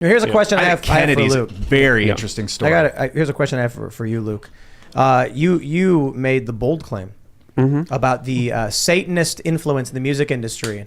Here's a question I have for Luke. Very interesting story. Here's a question I have for you, Luke. You made the bold claim about the Satanist influence in the music industry.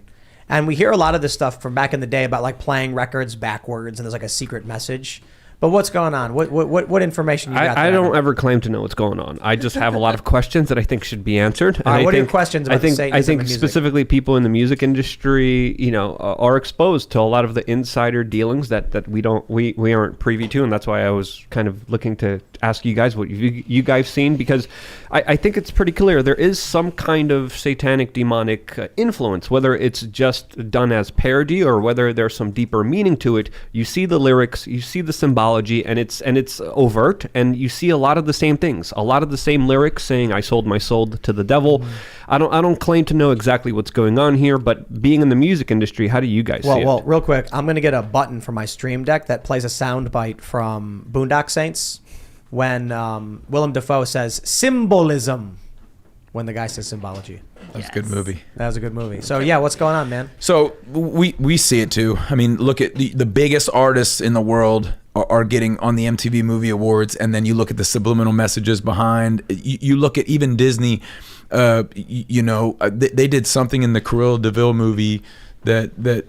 And we hear a lot of this stuff from back in the day about like playing records backwards and there's like a secret message. But what's going on? What information you got? I don't ever claim to know what's going on. I just have a lot of questions that I think should be answered. And what are your questions about Satanism I think and music? specifically people in the music industry, are exposed to a lot of the insider dealings that we aren't privy to, and that's why I was kind of looking to ask you guys what you guys seen, because I think it's pretty clear there is some kind of satanic demonic influence, whether it's just done as parody or whether there's some deeper meaning to it. You see the lyrics, you see the symbology, and it's overt, and you see a lot of the same things, a lot of the same lyrics saying I sold my soul to the devil. I don't claim to know exactly what's going on here, but being in the music industry, how do you guys see it? Well, real quick, I'm going to get a button for my Stream Deck that plays a sound bite from Boondock Saints when Willem Dafoe says symbolism when the guy says symbology. That's a good movie. That was a good movie. So yeah, what's going on, man? So we see it too. I mean, look at the biggest artists in the world are getting on the MTV Movie Awards, and then you look at the subliminal messages behind. You look at even Disney. They did something in the Cruella de Vil movie that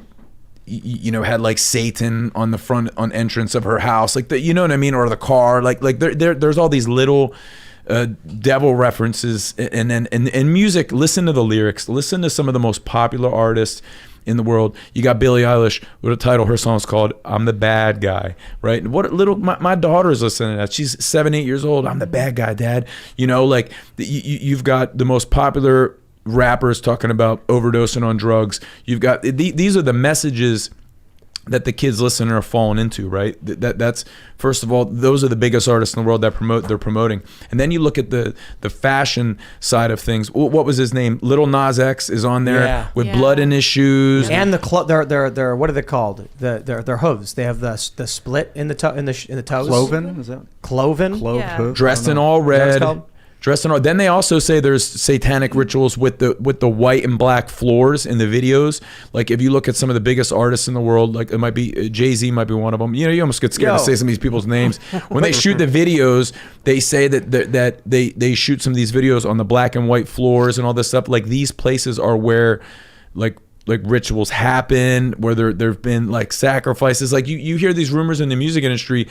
had like Satan on the front on entrance of her house, like you know what I mean, or the car, like there's all these little devil references, and then in music, listen to the lyrics, listen to some of the most popular artists in the world. You got Billie Eilish with a title, her song's called I'm the Bad Guy, right? My daughter's listening to that. She's 7-8 years old. I'm the bad guy, Dad. You've got the most popular rappers talking about overdosing on drugs. You've got these are the messages that the kids listening are falling into, right? That's first of all, those are the biggest artists in the world that they're promoting. And then you look at the fashion side of things. What was his name? Little Nas X is on there with blood in his shoes. And they're what are they called? Their hooves. They have the split in the toes. Cloven, is that? Cloven. Hoof? Dressed in all red. Then they also say there's satanic rituals with the white and black floors in the videos. Like if you look at some of the biggest artists in the world, like it might be Jay-Z might be one of them. You almost get scared to say some of these people's names. When they shoot the videos, they say that they shoot some of these videos on the black and white floors and all this stuff. Like these places are where like rituals happen, where there've been like sacrifices. Like you hear these rumors in the music industry,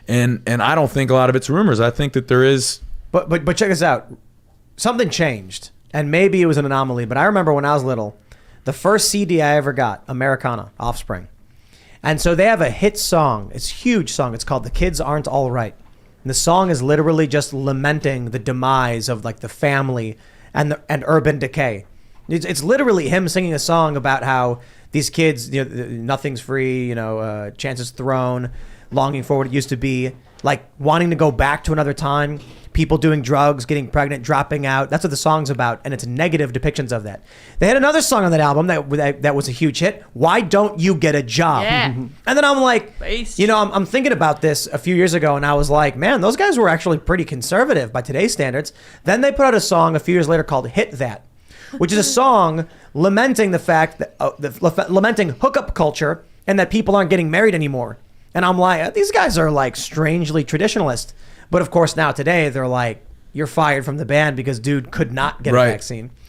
and I don't think a lot of it's rumors. I think that there is. But check this out. Something changed, and maybe it was an anomaly, but I remember when I was little, the first CD I ever got, Americana, Offspring. And so they have a hit song. It's a huge song. It's called The Kids Aren't All Right. And the song is literally just lamenting the demise of like the family and urban decay. It's literally him singing a song about how these kids, nothing's free, chances thrown, longing for what it used to be, like wanting to go back to another time. People doing drugs, getting pregnant, dropping out. That's what the song's about, and it's negative depictions of that. They had another song on that album that was a huge hit. Why Don't You Get a Job? Yeah. And then I'm like, I'm thinking about this a few years ago, and I was like, man, those guys were actually pretty conservative by today's standards. Then they put out a song a few years later called Hit That, which is a song lamenting the fact that lamenting hookup culture and that people aren't getting married anymore. And I'm like, these guys are like strangely traditionalist. But of course, now today they're like, you're fired from the band because dude could not get a vaccine.